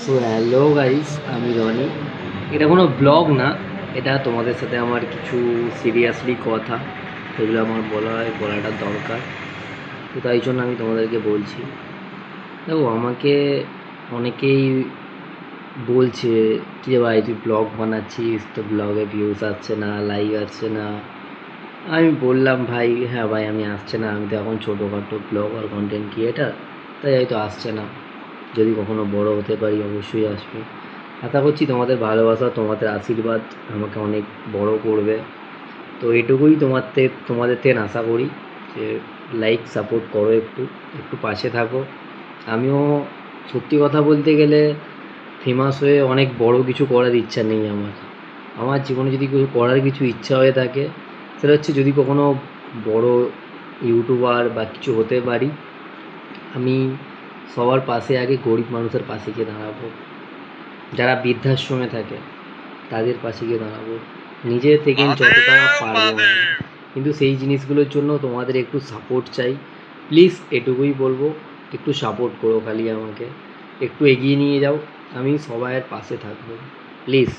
So hello guys, আমি রনি। এটা কোনো ব্লগ না, এটা তোমাদের সাথে আমার কিছু সিরিয়াসলি কথা, যেগুলো আমার বলাটা দরকার। তো তাই জন্য আমি তোমাদেরকে বলছি। দেখো, আমাকে অনেকেই বলছে কি রে ভাই, তুই ব্লগ বানাচ্ছিস তো ব্লগে ভিউজ আসছে না, লাইক আসছে না। আমি বললাম ভাই, হ্যাঁ ভাই, আমি আসছে না, আমি তো এখন ছোটোখাটো ব্লগার, কন্টেন্ট ক্রিয়েটার, তাই হয়তো আসছে না। যদি কখনো বড় হতে পারি অবশ্যই আসবে। আশা করছি তোমাদের ভালোবাসা, তোমাদের আশীর্বাদ আমাকে অনেক বড় করবে। তো এটুকুই তোমাদের থেকে আশা করি যে লাইক সাপোর্ট করো, একটু একটু পাশে থাকো। আমিও সত্যি কথা বলতে গেলে ফেমাস হয়ে অনেক বড় কিছু করার ইচ্ছা নেই আমার। আমার জীবনে যদি কিছু করার কিছু ইচ্ছা হয়ে থাকে, সেটা হচ্ছে যদি কখনো বড় ইউটিউবার বা কিছু হতে পারি, আমি সবার পাশে আগে গরিব মানুষের পাশে গিয়ে দাঁড়াবো। যারা বৃদ্ধাশ্রমে থাকে তাদের পাশে গিয়ে দাঁড়াবো। নিজে থেকে যতটা পারবো আমি, কিন্তু সেই জিনিসগুলোর জন্য তোমাদের একটু সাপোর্ট চাই। প্লিজ এটুকুই বলবো, একটু সাপোর্ট করো খালি আমাকে, একটু এগিয়ে নিয়ে যাও, আমি সবাইয়ের পাশে থাকবো। প্লিজ।